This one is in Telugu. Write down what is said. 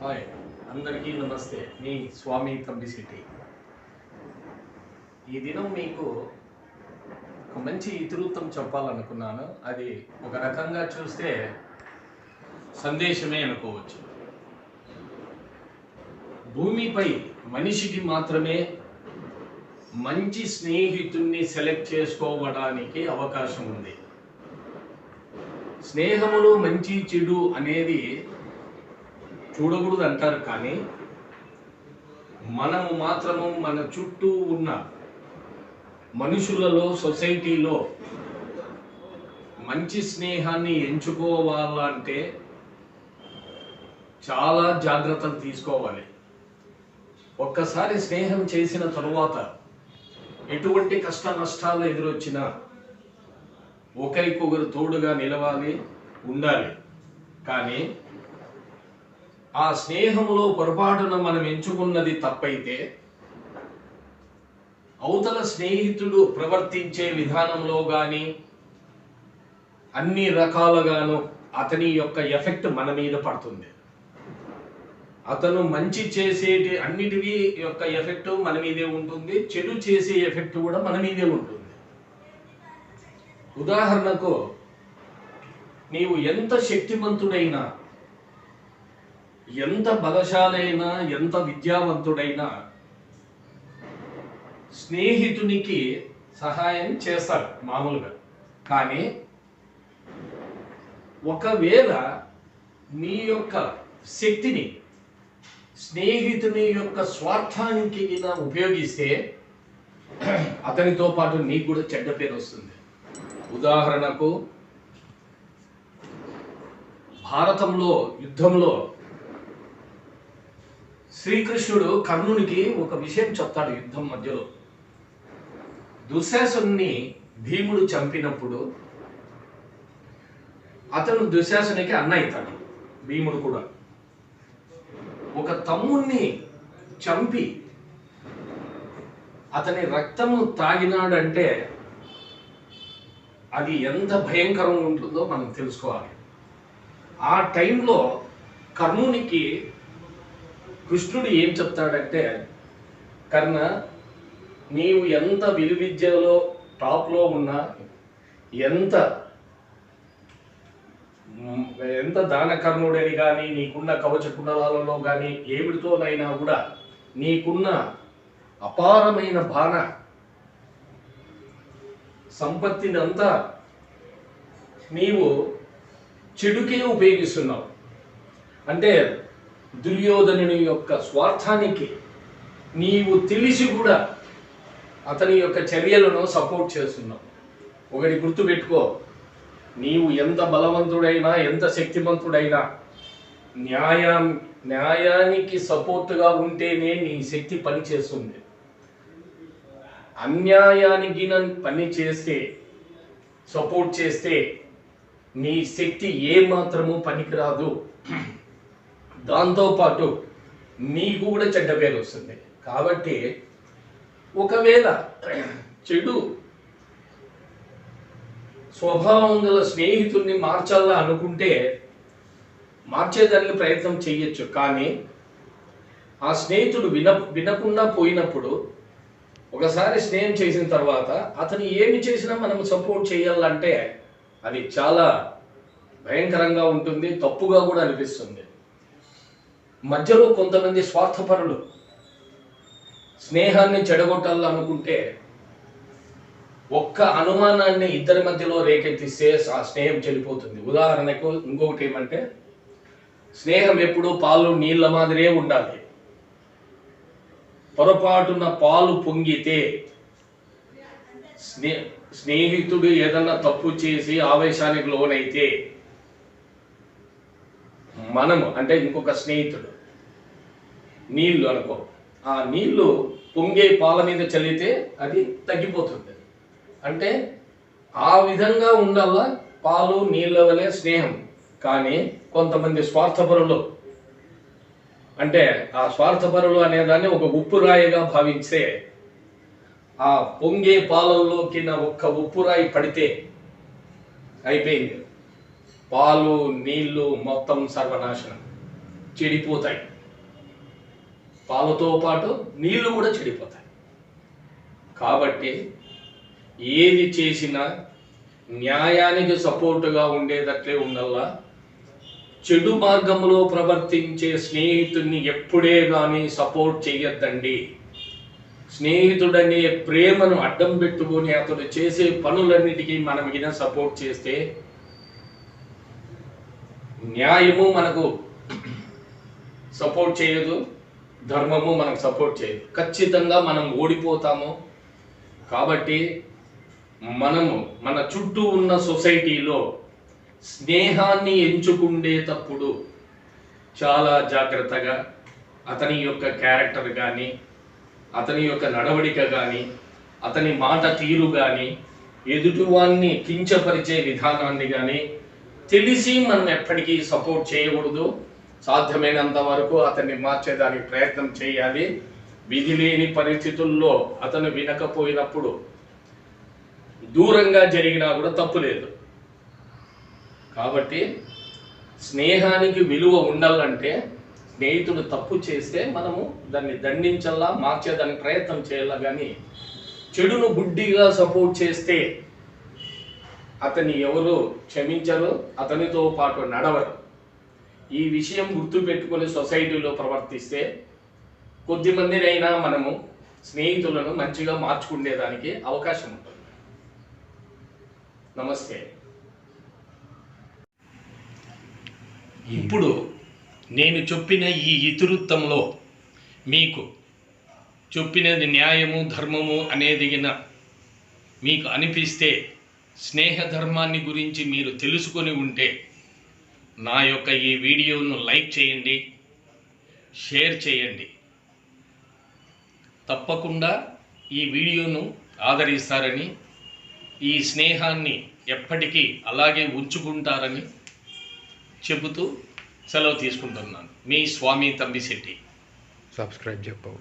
హాయ్, అందరికీ నమస్తే. మీ స్వామి కంబిసిటీ. ఈ దినం మీకు ఒక మంచి ఇతివృత్తం చెప్పాలనుకున్నాను. అది ఒక రకంగా చూస్తే సందేశమే అనుకోవచ్చు. భూమిపై మనిషికి మాత్రమే మంచి స్నేహితుణ్ణి సెలెక్ట్ చేసుకోవడానికి అవకాశం ఉంది. స్నేహములో మంచి చెడు అనేది చూడకూడదు అంటారు, కానీ మనము మాత్రము మన చుట్టూ ఉన్న మనుషులలో, సొసైటీలో మంచి స్నేహాన్ని ఎంచుకోవాలంటే చాలా జాగ్రత్తలు తీసుకోవాలి. ఒక్కసారి స్నేహం చేసిన తరువాత ఎటువంటి కష్ట నష్టాలు ఎదురొచ్చినా ఒకరికొకరు తోడుగా నిలవాలి, ఉండాలి. కానీ ఆ స్నేహంలో పొరపాటున మనం ఎంచుకున్నది తప్పైతే అవతల స్నేహితుడు ప్రవర్తించే విధానంలో కానీ అన్ని రకాలుగాను అతని యొక్క ఎఫెక్ట్ మన మీద పడుతుంది. అతను మంచి చేసేటి అన్నిటివి యొక్క ఎఫెక్ట్ మన మీదే ఉంటుంది, చెడు చేసే ఎఫెక్ట్ కూడా మన మీదే ఉంటుంది. ఉదాహరణకు, నీవు ఎంత శక్తివంతుడైనా, ఎంత బలశాలైనా, ఎంత విద్యావంతుడైనా స్నేహితునికి సహాయం చేస్తారు మామూలుగా. కానీ ఒకవేళ నీ యొక్క శక్తిని స్నేహితుని యొక్క స్వార్థానికి ఉపయోగిస్తే అతనితో పాటు నీకు కూడా చెడ్డ పేరు వస్తుంది. ఉదాహరణకు, భారతంలో యుద్ధంలో శ్రీకృష్ణుడు కర్ణునికి ఒక విషయం చెప్తాడు. యుద్ధం మధ్యలో దుశ్శాసనుని భీముడు చంపినప్పుడు అతను దుశ్శాసనునికి అన్న అవుతాడు. భీముడు కూడా ఒక తమ్ముణ్ణి చంపి అతని రక్తము తాగినాడంటే అది ఎంత భయంకరంగా ఉంటుందో మనం తెలుసుకోవాలి. ఆ టైంలో కర్ణునికి కృష్ణుడు ఏం చెప్తాడంటే, కర్ణ, నీవు ఎంత విలువిద్యలో టాప్లో ఉన్నా, ఎంత దానకర్ణుడని కానీ, నీకున్న కవచ కుండలాలలో కానీ ఏమిటితోనైనా కూడా నీకున్న అపారమైన బాణ సంపత్తిని అంతా నీవు చెడుకే ఉపయోగిస్తున్నావు. అంటే దుర్యోధనుని యొక్క స్వార్థానికి నీవు తెలిసి కూడా అతని యొక్క చర్యలను సపోర్ట్ చేస్తున్నావు. ఒకటి గుర్తుపెట్టుకో, నీవు ఎంత బలవంతుడైనా, ఎంత శక్తివంతుడైనా న్యాయానికి సపోర్ట్గా ఉంటేనే నీ శక్తి పనిచేస్తుంది. అన్యాయానికి పని చేస్తే, సపోర్ట్ చేస్తే నీ శక్తి ఏమాత్రము పనికిరాదు. దాంతోపాటు నీకు కూడా చెడ్డ పేరు వస్తుంది. కాబట్టి ఒకవేళ చెడు స్వభావం గల స్నేహితుడిని మార్చాలా అనుకుంటే మార్చేదానికి ప్రయత్నం చేయొచ్చు. కానీ ఆ స్నేహితుడు వినకుండా పోయినప్పుడు, ఒకసారి స్నేహం చేసిన తర్వాత అతను ఏమి చేసినా మనం సపోర్ట్ చేయాలంటే అది చాలా భయంకరంగా ఉంటుంది, తప్పుగా కూడా అనిపిస్తుంది. మధ్యలో కొంతమంది స్వార్థపరులు స్నేహాన్ని చెడగొట్టాలనుకుంటే ఒక్క అనుమానాన్ని ఇద్దరి మధ్యలో రేకెత్తిస్తే ఆ స్నేహం చెడిపోతుంది. ఉదాహరణకు ఇంకొకటి ఏమంటే, స్నేహం ఎప్పుడూ పాలు నీళ్ళ మాదిరే ఉండాలి. పొరపాటున పాలు పొంగితే, స్నేహితుడు ఏదన్నా తప్పు చేసి ఆవేశానికి లోనైతే, మనము అంటే ఇంకొక స్నేహితుడు నీళ్లు అనుకో, ఆ నీళ్లు పొంగే పాల మీద చల్లితే అది తగ్గిపోతుంది. అంటే ఆ విధంగా ఉండాల పాలు నీళ్ళ వలె స్నేహం. కానీ కొంతమంది స్వార్థపరులు, అంటే ఆ స్వార్థపరులు అనేదాన్ని ఒక ఉప్పు రాయిగా భావించే, ఆ పొంగే పాలల్లోకి ఒక్క ఉప్పు రాయి పడితే అయిపోయింది. పాలు నీళ్లు మొత్తం సర్వనాశనం. చెడిపోతాయి, పాలతో పాటు నీళ్లు కూడా చెడిపోతాయి. కాబట్టి ఏది చేసినా న్యాయానికి సపోర్టుగా ఉండేటట్లే ఉండాలా. చెడు మార్గంలో ప్రవర్తించే స్నేహితుడిని ఎప్పుడే కానీ సపోర్ట్ చేయొద్దండి. స్నేహితుడనే ప్రేమను అడ్డం పెట్టుకొని అతడు చేసే పనులన్నిటికీ మనం గిన సపోర్ట్ చేస్తే న్యాయము మనకు సపోర్ట్ చేయదు, ధర్మము మనకు సపోర్ట్ చేయదు. ఖచ్చితంగా మనం ఓడిపోతాము. కాబట్టి మనము మన చుట్టూ ఉన్న సొసైటీలో స్నేహాన్ని ఎంచుకునేటప్పుడు చాలా జాగ్రత్తగా అతని యొక్క క్యారెక్టర్ కానీ, అతని యొక్క నడవడిక కానీ, అతని మాట తీరు కానీ, ఎదుటివాన్ని కించపరిచే విధానాన్ని కానీ తెలిసి మనం ఎప్పటికీ సపోర్ట్ చేయకూడదు. సాధ్యమైనంత వరకు అతన్ని మార్చేదానికి ప్రయత్నం చేయాలి. విధి లేని పరిస్థితుల్లో అతను వినకపోయినప్పుడు దూరంగా జరిగినా కూడా తప్పు లేదు. కాబట్టి స్నేహానికి విలువ ఉండాలంటే స్నేహితుడు తప్పు చేస్తే మనము దాన్ని దండించాలా, మార్చేదానికి ప్రయత్నం చేయాలా. కానీ చెడును గుడ్డిగా సపోర్ట్ చేస్తే అతన్ని ఎవరు క్షమించరు, అతనితో పాటు నడవరు. ఈ విషయం గుర్తుపెట్టుకుని సొసైటీలో ప్రవర్తిస్తే కొద్దిమందినైనా మనము స్నేహితులను మంచిగా మార్చుకునేదానికి అవకాశం ఉంటుంది. నమస్తే. ఇప్పుడు నేను చెప్పిన ఈ ఇతివృత్తంలో మీకు చెప్పినది న్యాయము ధర్మము అనేది మీకు అనిపిస్తే, స్నేహ ధర్మాన్ని గురించి మీరు తెలుసుకొని ఉంటే నా యొక్క ఈ వీడియోను లైక్ చేయండి, షేర్ చేయండి. తప్పకుండా ఈ వీడియోను ఆదరిస్తారని, ఈ స్నేహాన్ని ఎప్పటికీ అలాగే ఉంచుకుంటారని చెబుతూ సెలవు తీసుకుంటున్నాను. మీ స్వామి తంబిశెట్టి. సబ్స్క్రైబ్ చెప్పవు.